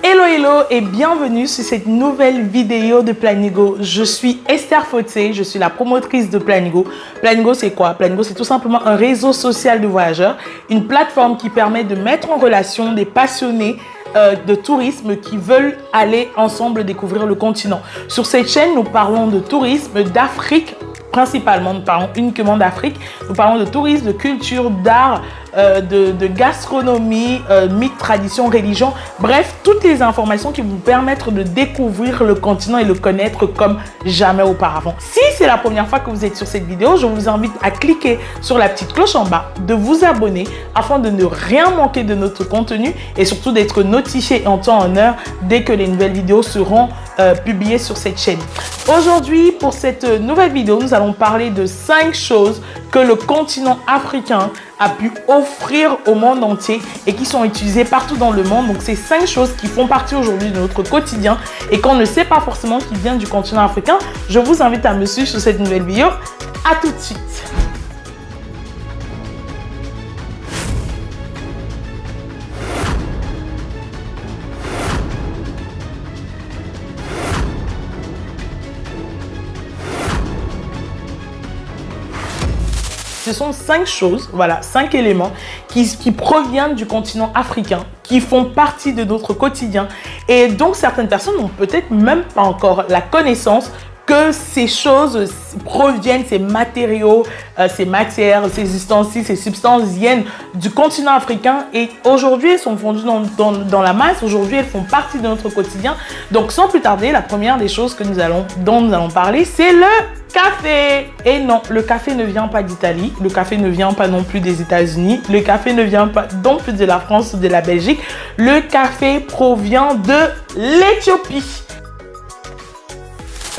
Hello hello et bienvenue sur cette nouvelle vidéo de Planigo. Je suis Esther Foté, je suis la promotrice de Planigo. Planigo c'est quoi? Planigo c'est tout simplement un réseau social de voyageurs, une plateforme qui permet de mettre en relation des passionnés de tourisme qui veulent aller ensemble découvrir le continent. Sur cette chaîne, nous parlons de tourisme, d'Afrique, principalement, nous parlons uniquement d'Afrique, nous parlons de tourisme, de culture, d'art, de gastronomie, mythes, traditions, religions, bref, toutes les informations qui vous permettent de découvrir le continent et le connaître comme jamais auparavant. Si c'est la première fois que vous êtes sur cette vidéo, je vous invite à cliquer sur la petite cloche en bas, de vous abonner afin de ne rien manquer de notre contenu et surtout d'être notifié en temps et en heure dès que les nouvelles vidéos seront publiées sur cette chaîne. Aujourd'hui, pour cette nouvelle vidéo, nous allons parler de 5 choses que le continent africain a pu offrir au monde entier et qui sont utilisées partout dans le monde. Donc, c'est 5 choses qui font partie aujourd'hui de notre quotidien et qu'on ne sait pas forcément qui viennent du continent africain. Je vous invite à me suivre sur cette nouvelle vidéo. À tout de suite. Ce sont 5 choses, voilà, 5 éléments qui proviennent du continent africain, qui font partie de notre quotidien. Et donc, certaines personnes n'ont peut-être même pas encore la connaissance que ces choses proviennent, ces matériaux, ces matières, ces ustensiles, ces substances viennent du continent africain et aujourd'hui elles sont fondues dans la masse, aujourd'hui elles font partie de notre quotidien. Donc sans plus tarder, la première des choses que dont nous allons parler, c'est le café. Et non, le café ne vient pas d'Italie, le café ne vient pas non plus des États-Unis, le café ne vient pas non plus de la France ou de la Belgique, le café provient de l'Éthiopie.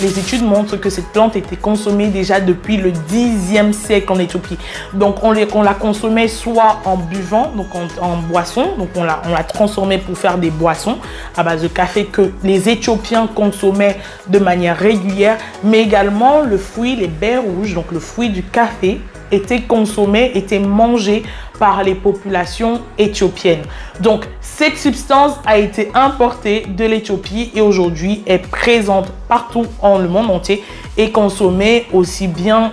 Les études montrent que cette plante était consommée déjà depuis le 10e siècle en Éthiopie. Donc, on la consommait soit en buvant, donc en boisson. Donc, on l'a transformée pour faire des boissons à base de café que les Éthiopiens consommaient de manière régulière. Mais également, le fruit, les baies rouges, donc le fruit du café, était consommé, était mangé par les populations éthiopiennes. Donc, cette substance a été importée de l'Éthiopie et aujourd'hui est présente partout dans le monde entier et consommée aussi bien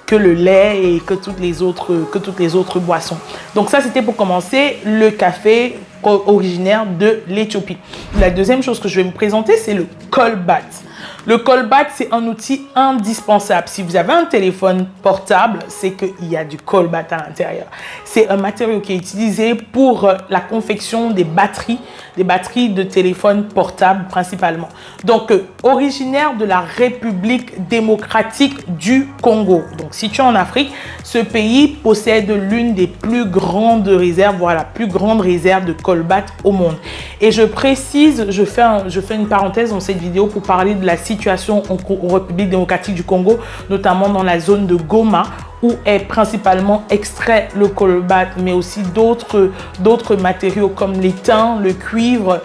que le lait et que toutes les autres boissons. Donc ça, c'était pour commencer le café originaire de l'Éthiopie. La deuxième chose que je vais vous présenter, c'est le kolbat. Le kolbat, c'est un outil indispensable. Si vous avez un téléphone portable, c'est qu'il y a du kolbat à l'intérieur. C'est un matériau qui est utilisé pour la confection des batteries de téléphones portables principalement. Donc, originaire de la République démocratique du Congo. Donc, situé en Afrique, ce pays possède l'une des plus grandes réserves, voire la plus grande réserve de kolbat au monde. Et je précise, je fais une parenthèse dans cette vidéo pour parler de la situation en République démocratique du Congo, notamment dans la zone de Goma, où est principalement extrait le kolbat, mais aussi d'autres matériaux comme l'étain, le cuivre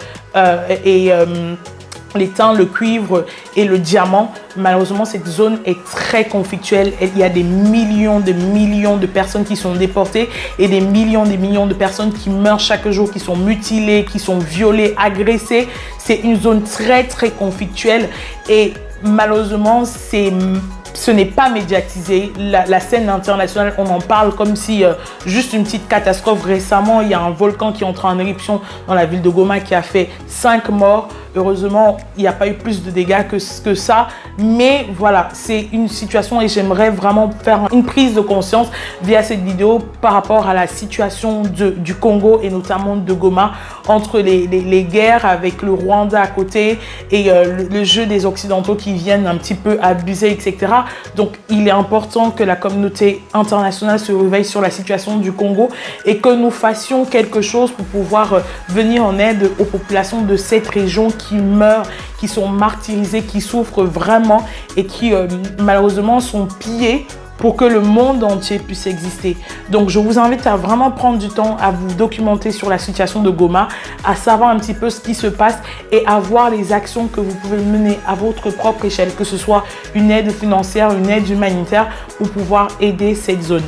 le cuivre et le diamant. Malheureusement, cette zone est très conflictuelle. Il y a des millions de personnes qui sont déportées et des millions de personnes qui meurent chaque jour, qui sont mutilées, qui sont violées, agressées. C'est une zone très conflictuelle et malheureusement, ce n'est pas médiatisé. La scène internationale, on en parle comme si juste une petite catastrophe. Récemment, il y a un volcan qui entre en éruption dans la ville de Goma qui a fait 5 morts. Heureusement, il n'y a pas eu plus de dégâts que ça. Mais voilà, c'est une situation et j'aimerais vraiment faire une prise de conscience via cette vidéo par rapport à la situation du Congo et notamment de Goma, entre les guerres avec le Rwanda à côté et le jeu des Occidentaux qui viennent un petit peu abuser, etc. Donc, il est important que la communauté internationale se réveille sur la situation du Congo et que nous fassions quelque chose pour pouvoir venir en aide aux populations de cette région qui meurent, qui sont martyrisées, qui souffrent vraiment et qui malheureusement sont pillées pour que le monde entier puisse exister. Donc, je vous invite à vraiment prendre du temps à vous documenter sur la situation de Goma, à savoir un petit peu ce qui se passe et à voir les actions que vous pouvez mener à votre propre échelle, que ce soit une aide financière, une aide humanitaire pour pouvoir aider cette zone.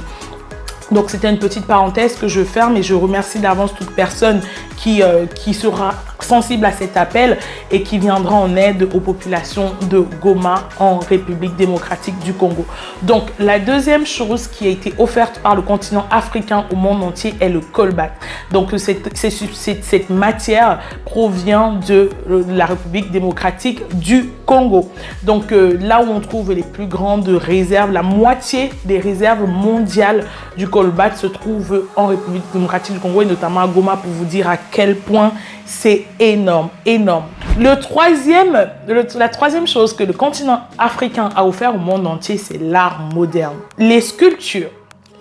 Donc, c'était une petite parenthèse que je ferme et je remercie d'avance toute personne qui sera sensible à cet appel et qui viendra en aide aux populations de Goma en République démocratique du Congo. Donc, la deuxième chose qui a été offerte par le continent africain au monde entier est le colbate. Donc, cette matière provient de la République démocratique du Congo. Donc, là où on trouve les plus grandes réserves, la moitié des réserves mondiales du colbate se trouve en République démocratique du Congo et notamment à Goma, pour vous dire à quel point c'est énorme, énorme. La troisième chose que le continent africain a offert au monde entier, c'est l'art moderne. Les sculptures,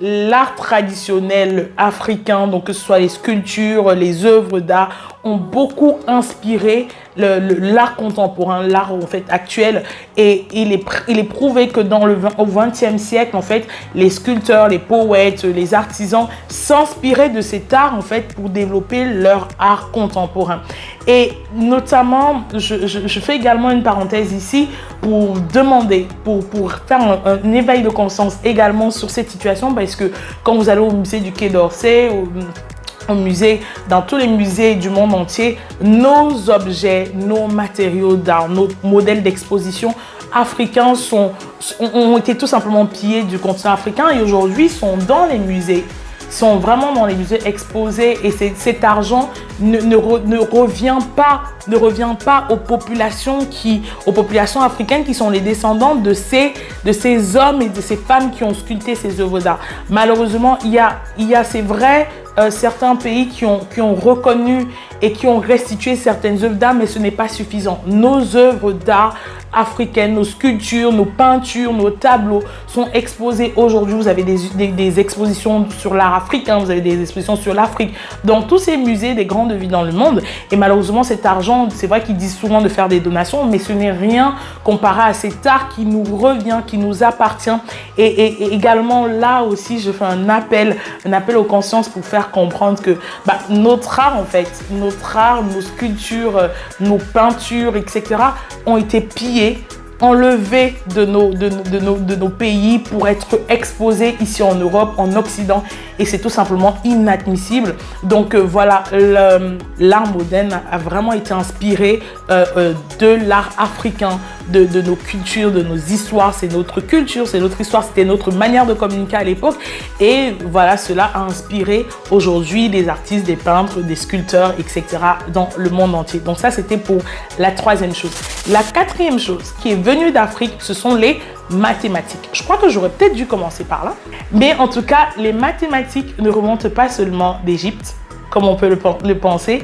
l'art traditionnel africain, donc que ce soit les sculptures, les œuvres d'art, ont beaucoup inspiré l'art contemporain, l'art en fait actuel. Et il est prouvé que au XXe siècle, en fait, les sculpteurs, les poètes, les artisans s'inspiraient de cet art en fait pour développer leur art contemporain. Et notamment, je fais également une parenthèse ici pour demander, pour faire un éveil de conscience également sur cette situation, parce que quand vous allez au musée du Quai d'Orsay, au musée, dans tous les musées du monde entier, nos objets, nos matériaux d'art, nos modèles d'exposition africains ont été tout simplement pillés du continent africain et aujourd'hui sont dans les musées, sont vraiment dans les musées exposés, et cet argent ne revient pas aux populations africaines qui sont les descendants de ces hommes et de ces femmes qui ont sculpté ces œuvres d'art. Malheureusement, il y a c'est vrai, certains pays qui ont reconnu et qui ont restitué certaines œuvres d'art, mais ce n'est pas suffisant. Nos œuvres d'art africaines, nos sculptures, nos peintures, nos tableaux sont exposés aujourd'hui. Vous avez des expositions sur l'art africain, vous avez des expositions sur l'Afrique, dans tous ces musées des grandes villes dans le monde. Et malheureusement, cet argent, c'est vrai qu'ils disent souvent de faire des donations, mais ce n'est rien comparé à cet art qui nous revient, qui nous appartient. Et également, là aussi, je fais un appel aux consciences pour faire comprendre que notre art, en fait, notre art, nos sculptures, nos peintures, etc., ont été pillés, enlevés de nos pays pour être exposés ici en Europe, en Occident, et c'est tout simplement inadmissible. Donc voilà, l'art moderne a vraiment été inspiré de l'art africain, de nos cultures, de nos histoires. C'est notre culture, c'est notre histoire, c'était notre manière de communiquer à l'époque, et voilà, cela a inspiré aujourd'hui des artistes, des peintres, des sculpteurs, etc. dans le monde entier. Donc ça, c'était pour la troisième chose. La quatrième chose qui est venue d'Afrique, ce sont les mathématiques. Je crois que j'aurais peut-être dû commencer par là, mais en tout cas, les mathématiques ne remontent pas seulement d'Égypte, comme on peut le penser.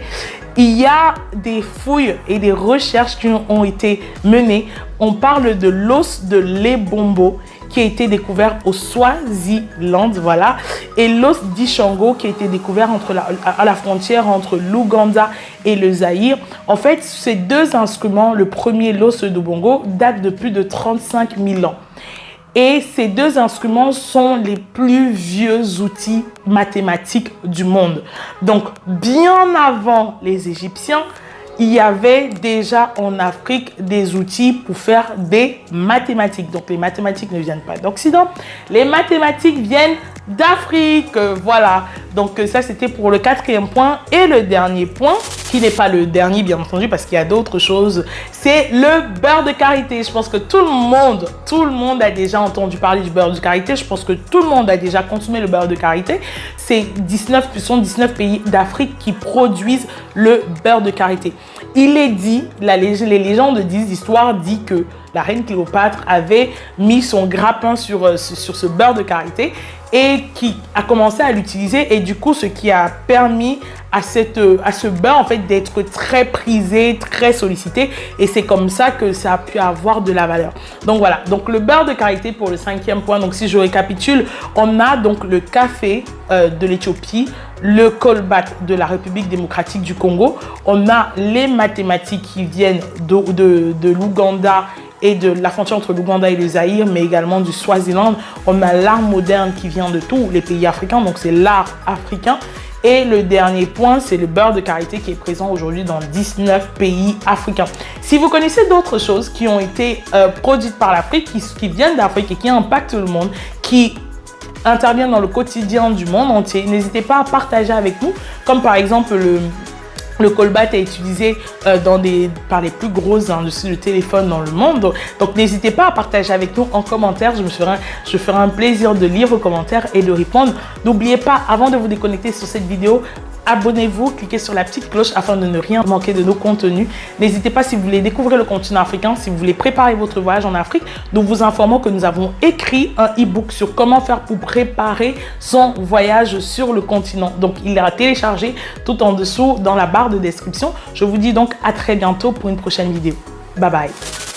Il y a des fouilles et des recherches qui ont été menées. On parle de l'os de l'Ebombo qui a été découvert au Swaziland, voilà, et l'os d'Ishango qui a été découvert à la frontière entre l'Ouganda et le Zaïre. En fait, ces deux instruments, le premier, l'os de Bongo, date de plus de 35 000 ans. Et ces deux instruments sont les plus vieux outils mathématiques du monde. Donc, bien avant les Égyptiens, il y avait déjà en Afrique des outils pour faire des mathématiques. Donc, les mathématiques ne viennent pas d'Occident. Les mathématiques viennent d'Afrique. Voilà. Donc, ça, c'était pour le quatrième point. Et le dernier point, qui n'est pas le dernier, bien entendu, parce qu'il y a d'autres choses, c'est le beurre de karité. Je pense que tout le monde a déjà entendu parler du beurre de karité. Je pense que tout le monde a déjà consommé le beurre de karité. C'est 19 pays d'Afrique qui produisent le beurre de karité. Il est dit, les légendes disent, l'histoire dit que la reine Cléopâtre avait mis son grappin sur ce beurre de karité et qui a commencé à l'utiliser, et du coup ce qui a permis à ce beurre en fait d'être très prisé, très sollicité, et c'est comme ça que ça a pu avoir de la valeur. Donc voilà, donc le beurre de karité pour le cinquième point. Donc si je récapitule, on a donc le café de l'Éthiopie, le colbate de la République démocratique du Congo, on a les mathématiques qui viennent de l'Ouganda et de la frontière entre l'Ouganda et le Zaïre, mais également du Swaziland. On a l'art moderne qui vient de tous les pays africains, donc c'est l'art africain. Et le dernier point, c'est le beurre de karité qui est présent aujourd'hui dans 19 pays africains. Si vous connaissez d'autres choses qui ont été produites par l'Afrique, qui viennent d'Afrique et qui impactent le monde, qui interviennent dans le quotidien du monde entier, n'hésitez pas à partager avec nous, comme par exemple Le Colbat est utilisé par les plus grosses industries de téléphone dans le monde. Donc, n'hésitez pas à partager avec nous en commentaire. Je ferai un plaisir de lire vos commentaires et de répondre. N'oubliez pas, avant de vous déconnecter sur cette vidéo, abonnez-vous, cliquez sur la petite cloche afin de ne rien manquer de nos contenus. N'hésitez pas, si vous voulez découvrir le continent africain, si vous voulez préparer votre voyage en Afrique, nous vous informons que nous avons écrit un e-book sur comment faire pour préparer son voyage sur le continent. Donc, il est à télécharger tout en dessous dans la barre de description. Je vous dis donc à très bientôt pour une prochaine vidéo. Bye bye.